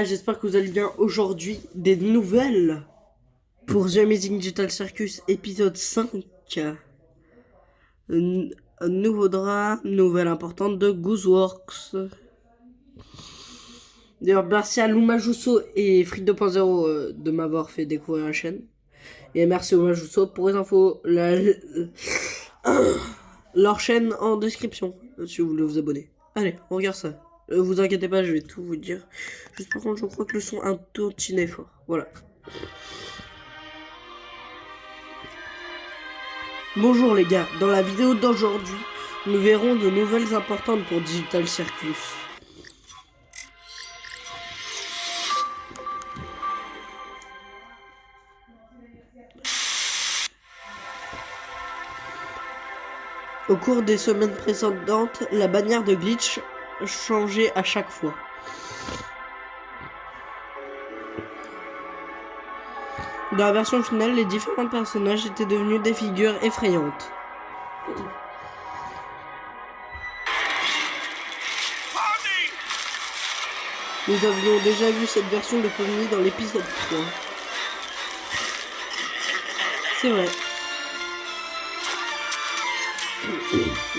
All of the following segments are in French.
gars, j'espère que vous allez bien. Aujourd'hui, des nouvelles pour The Amazing Digital Circus épisode 5. Un nouveau drap, nouvelle importante de Gooseworks. D'ailleurs, merci à Luma Jusso et Frites 2.0 de m'avoir fait découvrir la chaîne. Et merci Luma Jusso pour les infos. Leur chaîne en description, si vous voulez vous abonner. Allez, on regarde ça. Vous inquiétez pas, je vais tout vous dire. Juste par contre, je crois que le son est un tantinet fort. Voilà. Bonjour les gars, dans la vidéo d'aujourd'hui, nous verrons de nouvelles importantes pour Digital Circus. Au cours des semaines précédentes, la bannière de Glitch changeait à chaque fois. Dans la version finale, les différents personnages étaient devenus des figures effrayantes. Nous avions déjà vu cette version de Pony dans l'épisode 3. C'est vrai.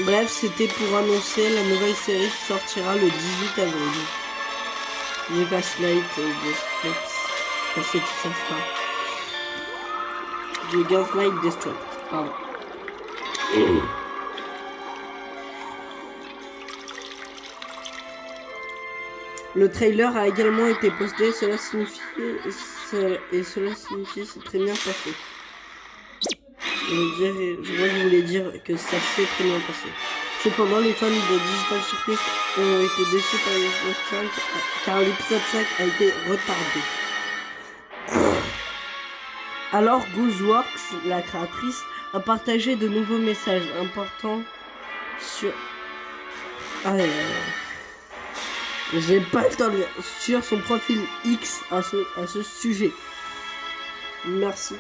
Bref, c'était pour annoncer la nouvelle série qui sortira le 18 avril. The Gaslight District. Pour ceux qui ne savent pas. The Gaslight District. Pardon. Le trailer a également été posté, cela signifie c'est très bien passé. Je voulais dire que ça s'est très bien passé. Cependant, les fans de Digital Circus ont été déçus par l'épisode 5 car l'épisode 5 a été retardé. Alors Gooseworks, la créatrice, a partagé de nouveaux messages importants sur... j'ai pas le temps de lire. Sur son profil X à ce sujet. Merci.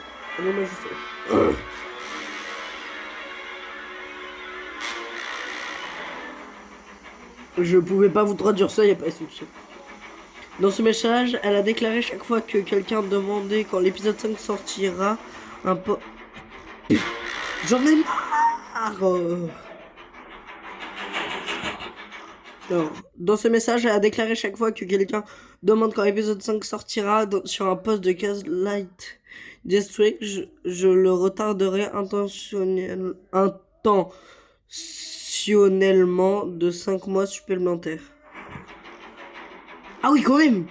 Je pouvais pas vous traduire ça, y a pas de souci. Dans ce message, elle a déclaré chaque fois que quelqu'un demandait quand l'épisode 5 sortira un peu... J'en ai marre. Alors, dans ce message, elle a déclaré chaque fois que quelqu'un demande quand l'épisode 5 sortira sur un post de Gaslight District, je le retarderai intentionnellement de 5 mois supplémentaires. Ah oui, quand même.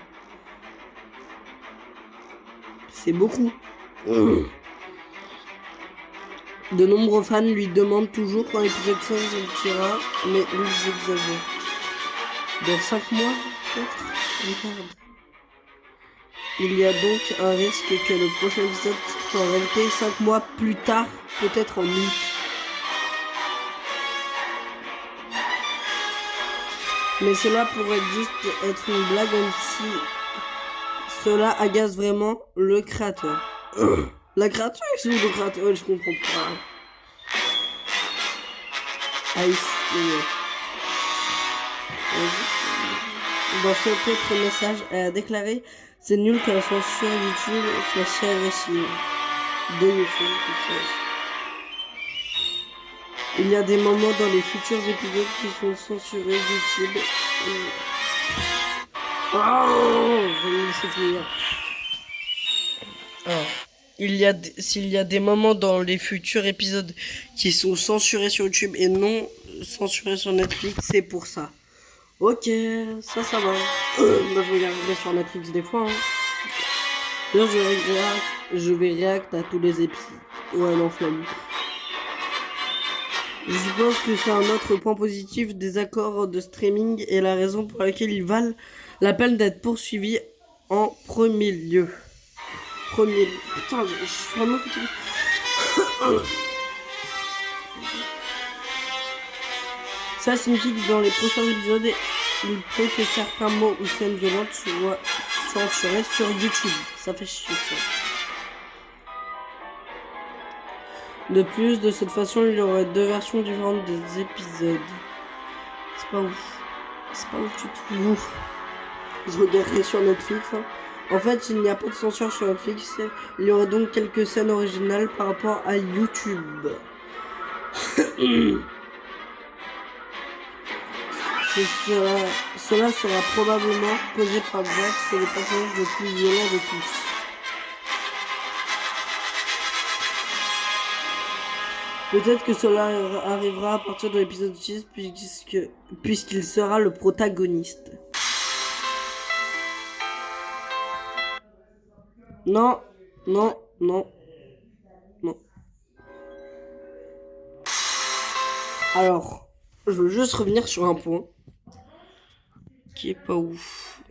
C'est beaucoup. De nombreux fans lui demandent toujours quand l'épisode 5 sortira, mais ils exagèrent. Dans 5 mois, peut-être. Regarde. Il y a donc un risque que le prochain épisode soit en réalité 5 mois plus tard, peut-être en août. Mais cela pourrait juste être une blague, même si cela agace vraiment le créateur. La créature ou le créateur, je comprends pas. Dans cet autre message, elle a déclaré: c'est nul qu'elle soit sur YouTube, soit chère ici. De YouTube, il y a des moments dans les futurs épisodes qui sont censurés YouTube. Oh, je vais me laisser finir. Alors, s'il y a des moments dans les futurs épisodes qui sont censurés sur YouTube et non censurés sur Netflix, c'est pour ça. Ok, ça va. Moi je regarderai sur Netflix des fois. Hein. Là je vais react à tous les épisodes. Ouais, non, flemme. Je suppose que c'est un autre point positif des accords de streaming et la raison pour laquelle ils valent la peine d'être poursuivis en premier lieu. Putain, je suis vraiment fatigué. Ça signifie que dans les prochains épisodes, il peut que certains mots ou scènes violentes soient censurés sur YouTube. Ça fait chier ça. De plus, de cette façon, il y aurait 2 versions différentes des épisodes. C'est pas ouf. C'est pas ouf du tout. Ouf. je regarderai sur Netflix. Hein. En fait, il n'y a pas de censure sur Netflix. Il y aura donc quelques scènes originales par rapport à YouTube. Cela sera probablement posé par Jack, c'est le personnage le plus violent de tous. Peut-être que cela arrivera à partir de l'épisode 6 puisqu'il sera le protagoniste. Non, non, non, non. Alors, je veux juste revenir sur un point qui est pas ouf.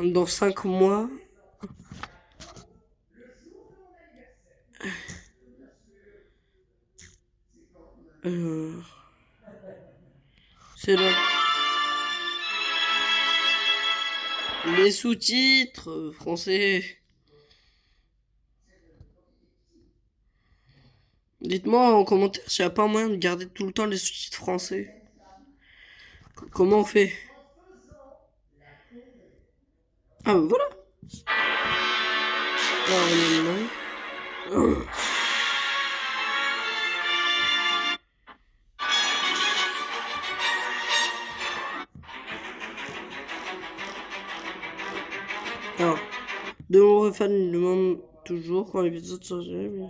Dans 5 mois, c'est là. Les sous-titres français. Dites-moi en commentaire s'il n'y a pas moyen de garder tout le temps les sous-titres français. Comment on fait? Ah bah voilà. Alors, de nombreux fans me demandent toujours quand l'épisode sortira.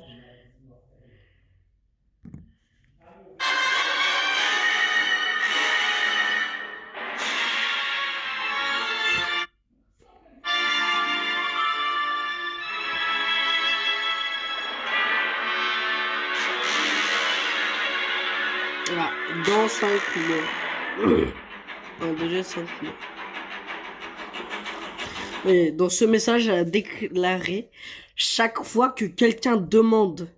Voilà, dans 5 mois. Déjà 5 mois. Et dans ce message, elle a déclaré chaque fois que quelqu'un demande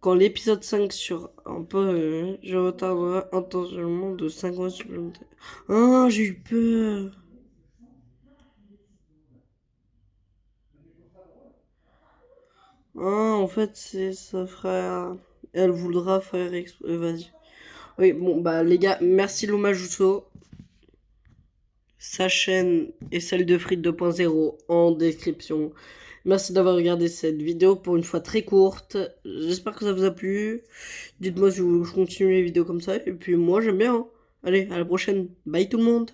quand l'épisode 5 sur un peu, je retarderai intentionnellement de 5 mois supplémentaires. Ah, j'ai eu peur. Ah, en fait, c'est sa frère. Elle voudra faire vas-y. Oui, bon, bah, les gars, merci Luma Jutsu. Sa chaîne et celle de Frites 2.0 en description. Merci d'avoir regardé cette vidéo pour une fois très courte. J'espère que ça vous a plu. Dites-moi si vous voulez que je continue les vidéos comme ça. Et puis moi, j'aime bien. Hein. Allez, à la prochaine. Bye tout le monde.